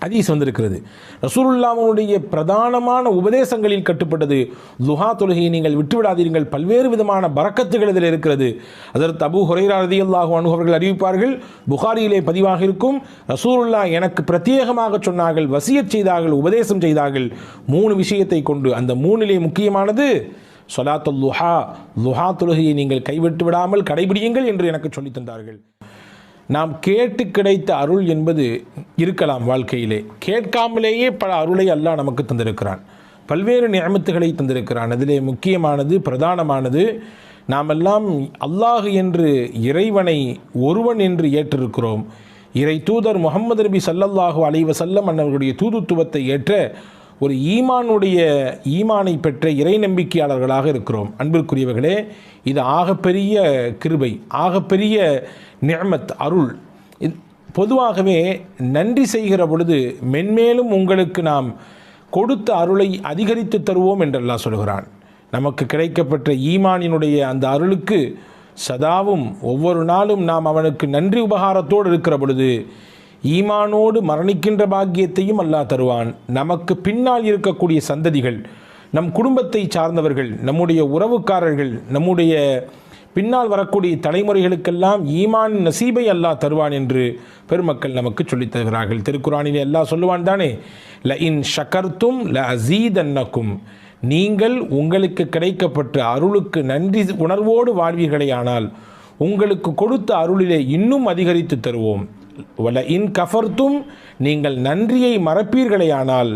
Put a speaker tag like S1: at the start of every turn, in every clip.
S1: ஹதீஸ் வந்திருக்கிறது. ரசூலுல்லாஹ்வுடைய பிரதானமான உபதேசங்களில் கட்டுப்பட்டது துஹா தொழுகையை நீங்கள் விட்டுவிடாதீர்கள், பல்வேறு விதமான பரக்கத்துகள் இதில் இருக்கிறது. அதற்கு அபூ ஹுரைரா ரலியல்லாஹு அன்ஹு அவர்கள் அறிவிப்பார்கள், புகாரியிலே பதிவாக இருக்கும், ரசூலுல்லாஹ் எனக்கு பிரத்யேகமாக சொன்னார்கள், வசியத் செய்தார்கள், உபதேசம் செய்தார்கள் 3 விஷயத்தை கொண்டு. அந்த 3லே முக்கியமானது ஸலாத்துல் லுஹா, லுஹா தொழுகையை நீங்கள் கைவிட்டு விடாமல் கடைபிடியுங்கள் என்று எனக்கு சொல்லித் தந்தார்கள். நாம் கேட்டு கிடைத்த அருள் என்பது இருக்கலாம் வாழ்க்கையிலே, கேட்காமலேயே பல அருளை அல்லாஹ் நமக்கு தந்திருக்கிறான், பல்வேறு நிஅமத்துகளை தந்திருக்கிறான். அதிலே முக்கியமானது பிரதானமானது நாமெல்லாம் அல்லாஹ் என்று இறைவனை ஒருவன் என்று ஏற்றிருக்கிறோம். இறை தூதர் முஹம்மது நபி ஸல்லல்லாஹு அலைஹி வஸல்லம் அவர்களுடைய தூதுத்துவத்தை ஏற்ற ஒரு ஈமானை பெற்ற இறை நம்பிக்கையாளர்களாக இருக்கிறோம். அன்பிற்குரியவர்களே, இது ஆகப்பெரிய கிருபை, ஆகப்பெரிய நிஅமத், அருள். பொதுவாகவே நன்றி செய்கிற பொழுது மென்மேலும் உங்களுக்கு நாம் கொடுத்த அருளை அதிகரித்து தருவோம் என்று அல்லாஹ் சொல்கிறான். நமக்கு கிடைக்கப்பட்ட ஈமானினுடைய அந்த அருளுக்கு சதாவும் ஒவ்வொரு நாளும் நாம் அவனுக்கு நன்றி உபகாரத்தோடு இருக்கிற பொழுது ஈமானோடு மரணிக்கின்ற பாக்கியத்தையும் அல்லாஹ் தருவான். நமக்கு பின்னால் இருக்கக்கூடிய சந்ததிகள், நம் குடும்பத்தை சார்ந்தவர்கள், நம்முடைய உறவுக்காரர்கள், நம்முடைய பின்னால் வரக்கூடிய தலைமுறைகளுக்கெல்லாம் ஈமான் நசீபை அல்லாஹ் தருவான் என்று பெருமக்கள் நமக்கு சொல்லித் தருகிறார்கள். திருக்குரானிலே அல்லாஹ் சொல்லுவான் தானே, ல இன் ஷக்கர்த்தும் ல அஸீதன்னக்கும், நீங்கள் உங்களுக்கு கிடைக்கப்பட்ட அருளுக்கு நன்றி உணர்வோடு வாழ்வீர்களேயானால் உங்களுக்கு கொடுத்த அருளிலே இன்னும் அதிகரித்து தருவோம். வல இன் கஃபர்த்தும், நீங்கள் நன்றியை மறப்பீர்களேயானால்,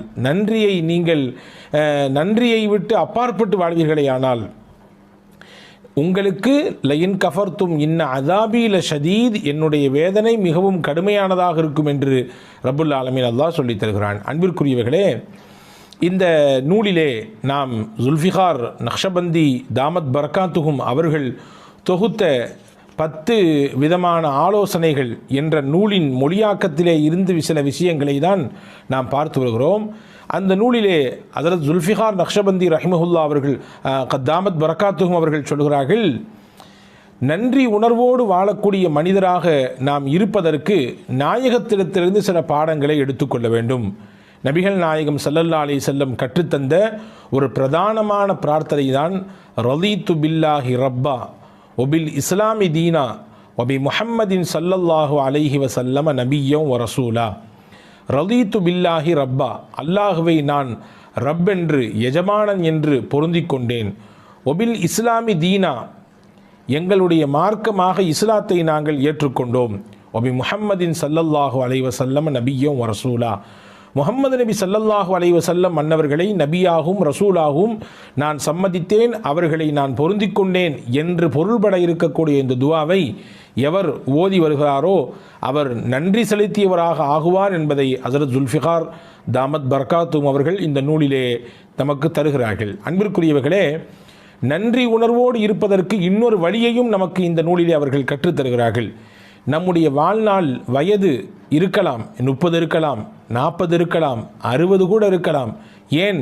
S1: நன்றியை விட்டு அப்பாற்பட்டு வாழ்வீர்களேயானால் உங்களுக்கு லயின் கஃபர்த்தும் இன்ன அதாபி ல ஷதீத், என்னுடைய வேதனை மிகவும் கடுமையானதாக இருக்கும் என்று ரப்புல் ஆலமீன் அல்லாஹ் சொல்லித் தருகிறான். அன்பிற்குரியவர்களே, இந்த நூலிலே நாம் ஜுல்ஃபிகார் நக்ஷபந்தி தாமத் பரக்காத்துஹும் அவர்கள் தொகுத்த 10 விதமான ஆலோசனைகள் என்ற நூலின் மொழியாக்கத்திலே இருந்து சில விஷயங்களை தான் நாம் பார்த்து வருகிறோம். அந்த நூலிலே ஹஜ்ரத் ஜுல்ஃபிகார் நக்ஷபந்தி ரஹிமஹுல்லா அவர்கள் தாமத் பரக்காத்துஹும் அவர்கள் சொல்கிறார்கள், நன்றி உணர்வோடு வாழக்கூடிய மனிதராக நாம் இருப்பதற்கு நாயகத்திடத்திலிருந்து சில பாடங்களை எடுத்துக்கொள்ள வேண்டும். நபிகள் நாயகம் ஸல்லல்லாஹு அலைஹி வஸல்லம் கற்றுத்தந்த ஒரு பிரதானமான பிரார்த்தனை தான் ரலீது பில்லாஹி ரப்பா ஒபில் இஸ்லாமி தீனா ஒபி முஹம்மதின் ஸல்லல்லாஹு அலைஹி வஸல்லம் நபிய்யம் வ ரசூலா. ரலீது பில்லாஹி ரப்பா, அல்லாஹுவை நான் ரப் என்று, எஜமானன் என்று பொருந்திக் கொண்டேன். ஒபில் இஸ்லாமி தீனா, எங்களுடைய மார்க்கமாக இஸ்லாத்தை நாங்கள் ஏற்றுக்கொண்டோம். ஒபி முஹம்மதின் ஸல்லல்லாஹு அலைஹி வஸல்லம் நபிய்யம் வ ரசூலா, முஹம்மது நபி ஸல்லல்லாஹு அலைஹி வஸல்லம் மன்னவர்களை நபியாகவும் ரசூலாகவும் நான் சம்மதித்தேன், அவர்களை நான் பொருந்திக் கொண்டேன் என்று பொருள்பட இருக்கக்கூடிய இந்த துவாவை எவர் ஓதி வருகிறாரோ அவர் நன்றி செலுத்தியவராக ஆகுவார் என்பதை ஹஜ்ரத் ஜுல்ஃபிகார் தாமத் பரக்காத்துஹும் அவர்கள் இந்த நூலிலே நமக்கு தருகிறார்கள். அன்பிற்குரியவர்களே, நன்றி உணர்வோடு இருப்பதற்கு இன்னொரு வழியையும் நமக்கு இந்த நூலிலே அவர்கள் கற்றுத்தருகிறார்கள். நம்முடைய வாழ்நாள் வயது இருக்கலாம், 30 இருக்கலாம், 40 இருக்கலாம், 60 கூட இருக்கலாம், ஏன்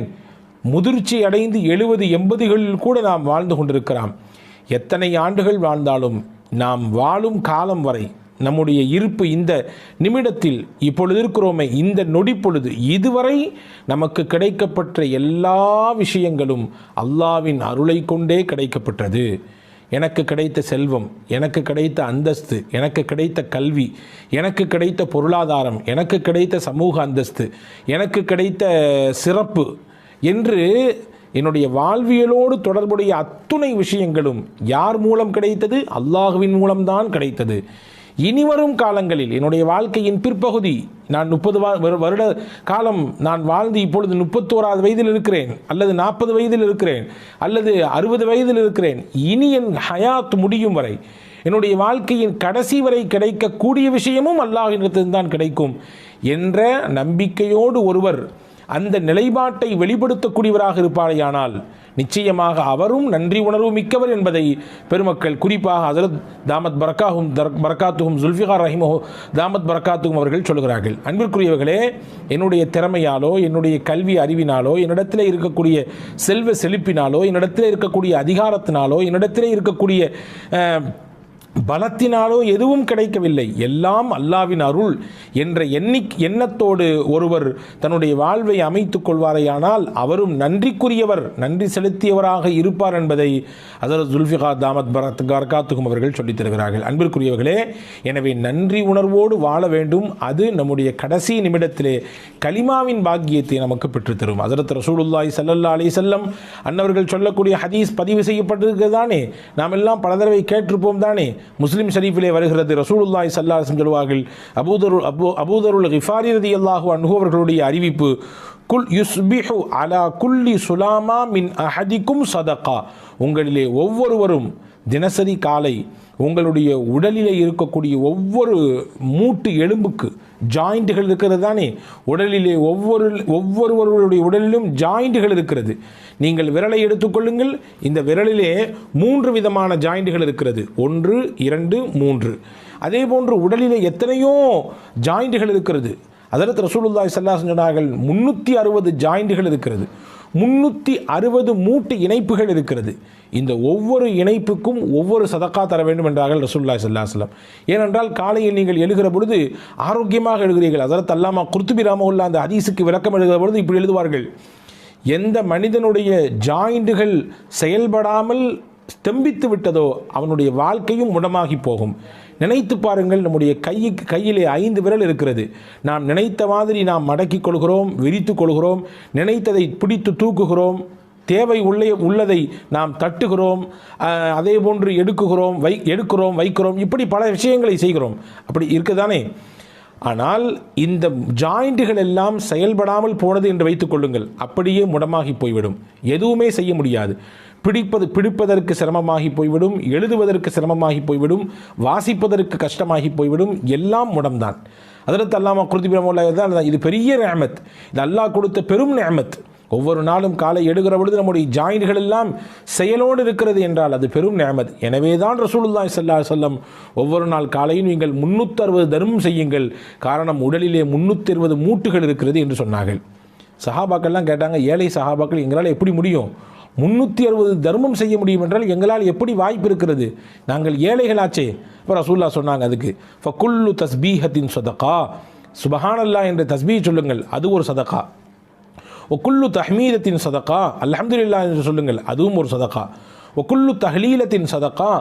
S1: முதிர்ச்சி அடைந்து 70, 80களில் கூட நாம் வாழ்ந்து கொண்டிருக்கலாம். எத்தனை ஆண்டுகள் வாழ்ந்தாலும் நாம் வாழும் காலம் வரை நம்முடைய இருப்பு இந்த நிமிடத்தில் இப்பொழுது இருக்கிறோமே, இந்த நொடி பொழுது இதுவரை நமக்கு கிடைக்கப்பட்ட எல்லா விஷயங்களும் அல்லாஹ்வின் அருளை கொண்டே கிடைக்கப்பட்டது. எனக்கு கிடைத்த செல்வம், எனக்கு கிடைத்த அந்தஸ்து, எனக்கு கிடைத்த கல்வி, எனக்கு கிடைத்த பொருளாதாரம், எனக்கு கிடைத்த சமூக அந்தஸ்து, எனக்கு கிடைத்த சிறப்பு என்று என்னுடைய வாழ்வியலோடு தொடர்புடைய அத்துணை விஷயங்களும் யார் மூலம் கிடைத்தது? அல்லாஹுவின் மூலம்தான் கிடைத்தது. இனிவரும் காலங்களில் என்னுடைய வாழ்க்கையின் பிற்பகுதி, நான் 30 வருட காலம் நான் வாழ்ந்து இப்பொழுது 31வது வயதில் இருக்கிறேன், அல்லது 40 வயதில் இருக்கிறேன், அல்லது 60 வயதில் இருக்கிறேன். இனி என் ஹயாத் முடியும் வரை, என்னுடைய வாழ்க்கையின் கடைசி வரை கிடைக்கக்கூடிய விஷயமும் அல்லாஹ்விடத்தில் தான் கிடைக்கும் என்ற நம்பிக்கையோடு ஒருவர் அந்த நிலைப்பாட்டை வெளிப்படுத்தக்கூடியவராக இருப்பாரையானால் நிச்சயமாக அவரும் நன்றி உணர்வு மிக்கவர் என்பதை பெருமக்கள், குறிப்பாக ஹஜ்ரத் தாமத் பரக்காத்துஹும் ஜுல்ஃபிகார் ரஹிமஹு தாமத் பரக்காத்துஹும் அவர்கள் சொல்கிறார்கள். அன்பிற்குரியவர்களே, என்னுடைய திறமையாலோ, என்னுடைய கல்வி அறிவினாலோ, என்னிடத்தில் இருக்கக்கூடிய செல்வ செழிப்பினாலோ, என்னிடத்தில் இருக்கக்கூடிய அதிகாரத்தினாலோ, என்னிடத்தில் இருக்கக்கூடிய பலத்தினாலோ எதுவும் கிடைக்கவில்லை, எல்லாம் அல்லாவின் அருள் என்ற எண்ணத்தோடு ஒருவர் தன்னுடைய வாழ்வை அமைத்துக் கொள்வாரையானால் அவரும் நன்றிக்குரியவர், நன்றி செலுத்தியவராக இருப்பார் என்பதை ஹஜ்ரத் ஜுல்ஃபிகார் தாமத் பரகாத்துஹும் அவர்கள் சொல்லித் தருகிறார்கள். அன்பிற்குரியவர்களே, எனவே நன்றி உணர்வோடு வாழ வேண்டும். அது நம்முடைய கடைசி நிமிடத்திலே கலிமாவின் பாக்கியத்தை நமக்கு பெற்றுத்தரும். ஹஜ்ரத் ரசூலுல்லாஹி ஸல்லல்லாஹு அலைஹி வஸல்லம் அன்னவர்கள் சொல்லக்கூடிய ஹதீஸ் பதிவு செய்யப்பட்டிருக்கிறது தானே, நாம் எல்லாம் பல தடவை கேட்டிருப்போம் தானே. முஸ்லிம் ஷரீஃபிலே வருகிறது, ரசூலுல்லாஹி ஸல்லல்லாஹு அலைஹி வஸல்லம் சொல்வார்கள், அபூதருல் கிஃபாரி ரலியல்லாஹு அன்ஹு அவர்களுடைய அறிவிப்பு, குல் யுஸ்பிஹு அலா குல்லி சுலாமா மின் அஹதிக்கும் சதகா, உங்களிலே ஒவ்வொருவரும் தினசரி காலை உங்களுடைய உடலிலே இருக்கக்கூடிய ஒவ்வொரு மூட்டு எலும்புக்கு ஜாயிண்ட்டுகள் இருக்கிறது தானே, உடலிலே ஒவ்வொருவருடைய உடலிலும் ஜாயிண்ட்டுகள் இருக்கிறது. நீங்கள் விரலை எடுத்துக்கொள்ளுங்கள், இந்த விரலிலே 3 விதமான ஜாயிண்ட்டுகள் இருக்கிறது, 1 2 3. அதே போன்று உடலிலே எத்தனையோ ஜாயிண்ட்டுகள் இருக்கிறது. ஹஜ்ரத் ரசூலுல்லாஹி ஸல்லல்லாஹு அலைஹி வஸல்லம் சொன்னார்கள் 360 ஜாயிண்ட்டுகள் இருக்கிறது, 360 மூட்டு இணைப்புகள் இருக்கிறது. இந்த ஒவ்வொரு இணைப்புக்கும் ஒவ்வொரு சதக்கா தர வேண்டும் என்றார்கள் ரசூலுல்லாஹி ஸல்லல்லாஹு அலைஹி வஸல்லம். ஏனென்றால் காலையில் நீங்கள் எழுகிற பொழுது ஆரோக்கியமாக எழுகிறீர்கள். ஹஜ்ரத் அல்லாமா குர்துபி ரஹ்மத்துல்லாஹி அந்த ஹதீஸுக்கு விளக்கம் எழுதுகிற பொழுது இப்படி எழுதுவார்கள், எந்த மனிதனுடைய ஜாயிண்டுகள் செயல்படாமல் ஸ்தம்பித்து விட்டதோ அவனுடைய வாழ்க்கையும் முடமாகி போகும். நினைத்து பாருங்கள், நம்முடைய கையிலே 5 விரல் இருக்கிறது. நாம் நினைத்த மாதிரி நாம் மடக்கிக் கொள்கிறோம், விரித்து கொள்கிறோம், நினைத்ததை பிடித்து தூக்குகிறோம், தேவை உள்ளதை நாம் தட்டுகிறோம், அதே போன்று எடுக்கிறோம் வைக்கிறோம், இப்படி பல விஷயங்களை செய்கிறோம். அப்படி இருக்குதானே. ஆனால் இந்த ஜாயிண்ட்டுகள் எல்லாம் செயல்படாமல் போனது என்று வைத்துக் கொள்ளுங்கள், அப்படியே முடமாகி போய்விடும், எதுவுமே செய்ய முடியாது. பிடிப்பதற்கு சிரமமாகி போய்விடும், எழுதுவதற்கு சிரமமாகி போய்விடும், வாசிப்பதற்கு கஷ்டமாகி போய்விடும், எல்லாம் முடம்தான். ஹஜ்ரத் அல்லாமா குர்துபி ரஹ்மத்துல்லாஹி தான், இது பெரிய நிஅமத், இது அல்லாஹ் கொடுத்த பெரும் நிஅமத். ஒவ்வொரு நாளும் காலை எடுக்கிற பொழுது நம்முடைய ஜாயின்கள் எல்லாம் செயலோடு இருக்கிறது என்றால் அது பெரும் நிஅமத். எனவே தான் ரசூலுல்லாஹி ஸல்லல்லாஹு அலைஹி வஸல்லம் ஒவ்வொரு நாள் காலையும் நீங்கள் 360 தர்மம் செய்யுங்கள், காரணம் உடலிலே 360 மூட்டுகள் இருக்கிறது என்று சொன்னார்கள். சஹாபாக்கள்லாம் கேட்டாங்க, ஏழை சஹாபாக்கள் எங்களால் எப்படி முடியும், 360 தர்மம் செய்ய முடியும் என்றால் எங்களால் எப்படி வாய்ப்பு இருக்கிறது, நாங்கள் ஏழைகளாச்சே. இப்போ ரசூலுல்லாஹ் சொன்னாங்க, அதுக்கு ஃபகுல்லு தஸ்பீஹத்தின் சதகா, சுபஹானல்லாஹ் என்ற தஸ்பீஹ் சொல்லுங்கள், அது ஒரு சதகா. ஒக்குல்லு தஹ்மீதத்தின் சதகா, அல்ஹம்துலில்லாஹ் என்று சொல்லுங்கள், அதுவும் ஒரு சதகா. ஒக்குல்லு தஹ்லீலத்தின் சதகா,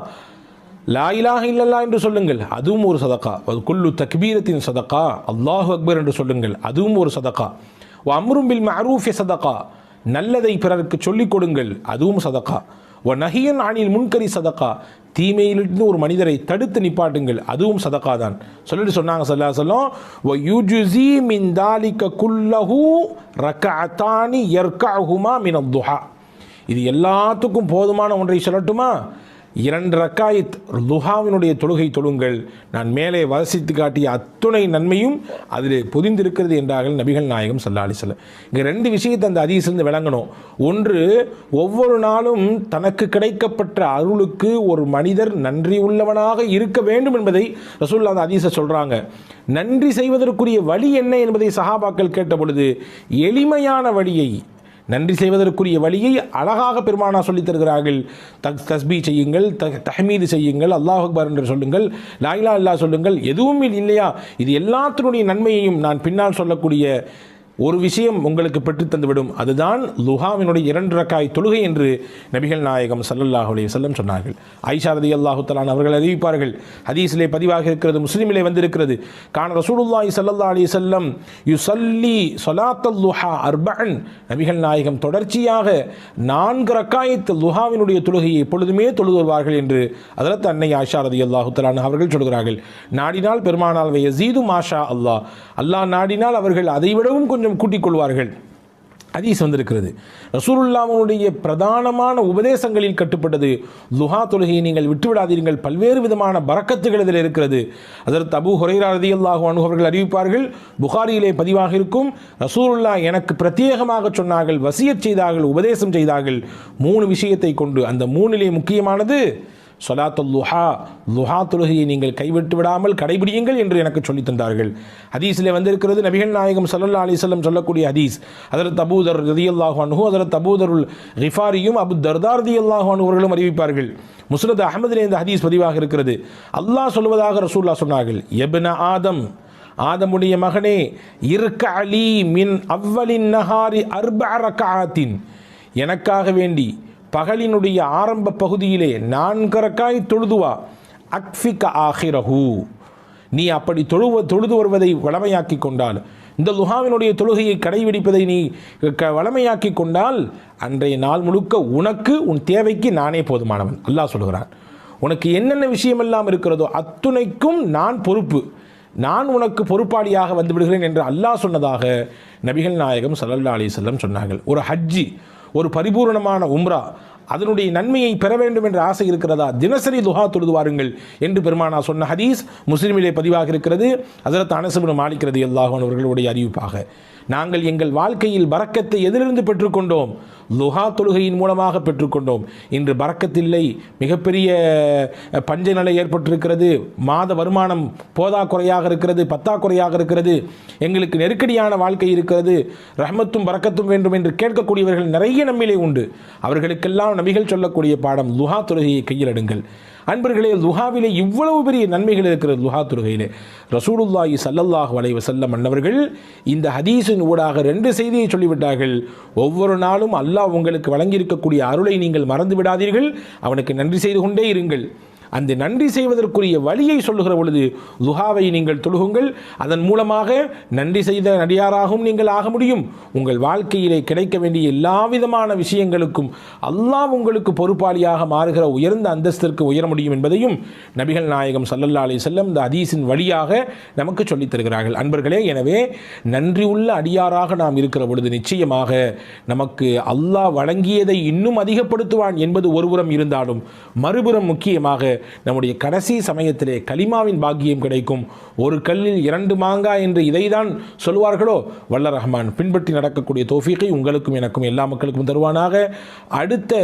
S1: லா இலாஹ இல்லல்லாஹ் என்று சொல்லுங்கள், அதுவும் ஒரு சதகா. ஒக்குல்லு தக்பீரத்தின் சதகா, அல்லாஹு அக்பர் என்று சொல்லுங்கள், அதுவும் ஒரு சதகா. அம்ரும் பில் மஅரூஃபி சதகா, நல்லதை பிறருக்கு சொல்லிக் கொடுங்கள், அதுவும் சதகா. நஹியன் அனில் முன்கரி சதகா, தீமையிலிருந்து ஒரு மனிதரை தடுத்து நிப்பாட்டுங்கள், அதுவும் சதகா தான். சொல்லிட்டு சொன்னாங்க ஸல்லல்லாஹு அலைஹி வஸல்லம், வ யுஜ்ஸி மின் தாலிக குல்லஹு ரக்அத்தானி யர்கஉஹுமா மின் அத்-துஹா, இது எல்லாத்துக்கும் போதுமான ஒன்றை சொல்லட்டுமா, 2 ரக்காயத் துஹாவினுடைய தொழுகை தொழுங்கள், நான் மேலே வசித்து காட்டிய அத்துணை நன்மையும் அதில் பொதிந்திருக்கிறது என்றார்கள் நபிகள் நாயகம் ஸல்லல்லாஹு அலைஹி வஸல்லம். இங்கே 2 விஷயத்தை அந்த ஹதீஸிலிருந்து விளங்கணும். ஒன்று, ஒவ்வொரு நாளும் தனக்கு கிடைக்கப்பட்ட அருளுக்கு ஒரு மனிதர் நன்றி உள்ளவனாக இருக்க வேண்டும் என்பதை ரசூலுல்லாஹ் அந்த ஹதீஸை சொல்கிறாங்க. நன்றி செய்வதற்குரிய வழி என்ன என்பதை சஹாபாக்கள் கேட்ட பொழுது எளிமையான வழியை, நன்றி செய்வதற்குரிய வழியை அழகாக பெருமானா சொல்லித் தருகிறார்கள். தஸ்பீ செய்யுங்கள், தஹ்மீது செய்யுங்கள், அல்லாஹ் அக்பர் என்று சொல்லுங்கள், லா இலாஹ இல்லல்லாஹ் சொல்லுங்கள், எதுவும் இல்லையா, இது எல்லாத்தினுடைய நன்மையையும் நான் பின்னால் சொல்லக்கூடிய ஒரு விஷயம் உங்களுக்கு பெற்றுத்தந்துவிடும், அதுதான் லுஹாவினுடைய 2 ரக்காய் தொழுகை என்று நபிகள் நாயகம் ஸல்லல்லாஹு அலைஹி வஸல்லம் சொன்னார்கள். ஆயிஷா ரலியல்லாஹு தஆலா அவர்கள் அறிவிப்பார்கள், ஹதீஸிலே பதிவாக இருக்கிறது, முஸ்லிமிலே வந்திருக்கிறது, கான ரசூலுல்லாஹி ஸல்லல்லாஹு அலைஹி வஸல்லம் யுஸல்லி ஸலாத்தல் லுஹா அர்பஅன், நபிகள் நாயகம் தொடர்ச்சியாக 4 ரக்காயத் லுஹாவினுடைய தொழுகையை எப்பொழுதுமே தொழுது வருவார்கள் என்று ஹஜ்ரத் அன்னை ஆயிஷா ரலியல்லாஹு தஆலா அவர்கள் சொல்கிறார்கள். நாடினால் பெருமானால் யஸீது மாஷா அல்லாஹ், அல்லாஹ் நாடினால் அவர்கள் அதைவிடவும் கொஞ்சம் கூட்டிக் கொள்வார்கள். ஹதீஸ் வந்திருக்கிறது. ரசூலுல்லாஹ்வுடைய பிரதானமான உபதேசங்களில் கட்டுப்பட்டது லுஹா தொழுகையை நீங்கள் விட்டுவிடாதீர்கள், பல்வேறு விதமான பரக்கத்துகள் இதில் இருக்கிறது. ஹஜ்ரத் அபூ ஹுரைரா ரலியல்லாஹு அன்ஹு அவர்கள் அறிவிப்பார்கள், புகாரியிலே பதிவாக இருக்கும், ரசூலுல்லாஹ் எனக்கு பிரத்யேகமாக சொன்னார்கள், வசியத் செய்தார்கள், உபதேசம் செய்தார்கள் 3 விஷயத்தை கொண்டு. அந்த 3லே முக்கியமானது சொலாத்துல் லுஹா, லுஹா தொழுகையை நீங்கள் கைவிட்டு விடாமல் கடைபிடியுங்கள் என்று எனக்கு சொல்லித் தந்தார்கள். ஹதீஸில் வந்திருக்கிறது, நபிகள் நாயகம் ஸல்லல்லாஹு அலைஹி வஸல்லம் சொல்லக்கூடிய ஹதீஸ். ஹஜ்ரத் அபூதர் ரலியல்லாஹு அன்ஹு, ஹஜ்ரத் அபூதருல் கிஃபாரியும் அபு தர்தா ரலியல்லாஹு அன்ஹு அவர்களும் அறிவிப்பார்கள். முஸ்னத் அஹ்மதிலே இந்த ஹதீஸ் பதிவாக இருக்கிறது. அல்லாஹ் சொல்வதாக ரசூலுல்லாஹ் சொன்னார்கள், எப்ன ஆதம், ஆதமுடைய மகனே, இர்க அலி மின் அவ்வலின் நஹாரி அர்பஅ ரக்அத்தின், எனக்காக வேண்டி பகலினுடைய ஆரம்ப பகுதியிலே 4 ரக்காய் தொழுதுவா, அக்ஃபிக ஆஹிரஹு, நீ அப்படி தொழுது வருவதை வளமையாக்கி கொண்டால், இந்த லுஹாவினுடைய தொழுகையை கடைபிடிப்பதை நீ வளமையாக்கி கொண்டால், அன்றைய நாள் முழுக்க உனக்கு உன் தேவைக்கு நானே போதுமானவன். அல்லாஹ் சொல்கிறான், உனக்கு என்னென்ன விஷயமெல்லாம் இருக்கிறதோ அத்துணைக்கும் நான் பொறுப்பு, நான் உனக்கு பொறுப்பாளியாக வந்து விடுகிறேன் என்று அல்லாஹ் சொன்னதாக நபிகள் நாயகம் ஸல்லல்லாஹு அலைஹி வஸல்லம் சொன்னார்கள். ஒரு ஹஜ்ஜி, ஒரு பரிபூர்ணமான உம்ரா, அதனுடைய நன்மையை பெற வேண்டும் என்ற ஆசை இருக்கிறதா, தினசரி துஹா தொழுது வாருங்கள் என்று பெருமானா சொன்ன ஹதீஸ் முஸ்லிமிலே பதிவாக இருக்கிறது. ஹஜ்ரத் அனஸ் இப்னு மாலிக் ரலியல்லாஹு அன்ஹு அவர்களுடைய அறிவிப்பாக, நாங்கள் எங்கள் வாழ்க்கையில் பரக்கத்தை எதிலிருந்து பெற்றுக்கொண்டோம்? லுஹா தொழுகையின் மூலமாக பெற்றுக்கொண்டோம். இன்று பரக்கத்தில்லை, மிகப்பெரிய பஞ்ச நிலை ஏற்பட்டிருக்கிறது, மாத வருமானம் போதாக்குறையாக இருக்கிறது, பத்தாக்குறையாக இருக்கிறது, எங்களுக்கு நெருக்கடியான வாழ்க்கை இருக்கிறது, ரஹ்மத்தும் பரக்கத்தும் வேண்டும் என்று கேட்கக்கூடியவர்கள் நிறைய நம்மிலே உண்டு. அவர்களுக்கெல்லாம் நபிகள் சொல்லக்கூடிய பாடம், லுஹா தொழுகையை கையில் எடுங்கள். அன்பர்களே, லுஹாவிலே இவ்வளவு பெரிய நன்மைகள் இருக்கிறது. லுஹா தொழுகையிலே ரசூலுல்லாஹி ஸல்லல்லாஹு அலைஹி வஸல்லம் அன்னவர்கள் இந்த ஹதீஸின் ஊடாக 2 செய்தியை சொல்லிவிட்டார்கள். ஒவ்வொரு நாளும் அல்லாஹ் உங்களுக்கு வழங்கியிருக்கக்கூடிய அருளை நீங்கள் மறந்து விடாதீர்கள், அவனுக்கு நன்றி செய்து கொண்டே இருங்கள். அந்த நன்றி செய்வதற்குரிய வழியை சொல்லுகிற பொழுது, லுஹாவை நீங்கள் தொழுகுங்கள், அதன் மூலமாக நன்றி செய்த நடிகாராகவும் நீங்கள் ஆக முடியும். உங்கள் வாழ்க்கையிலே கிடைக்க வேண்டிய எல்லா விதமான விஷயங்களுக்கும் அல்லாஹ் உங்களுக்கு பொறுப்பாளியாக மாறுகிற உயர்ந்த அந்தஸ்திற்கு உயர முடியும் என்பதையும் நபிகள் நாயகம் ஸல்லல்லாஹு அலைஹி வஸல்லம் இந்த ஹதீஸின் வழியாக நமக்கு சொல்லித் தருகிறார்கள். அன்பர்களே, எனவே நன்றி உள்ள அடியாராக நாம் இருக்கிற பொழுது நிச்சயமாக நமக்கு அல்லாஹ் வழங்கியதை இன்னும் அதிகப்படுத்துவான் என்பது ஒருபுறம் இருந்தாலும், மறுபுறம் முக்கியமாக நம்முடைய கடைசி சமயத்திலே கலிமாவின் பாக்கியம் கிடைக்கும். ஒரு கல்லில் 2 மாங்காய் என்று இதைதான் சொல்வார்களோ, வல்ல ரஹ்மான் பின்பற்றி நடக்கக்கூடிய தௌஃபீகை உங்களுக்கும் எனக்கும் எல்லா மக்களுக்கும் தருவானாக. அடுத்த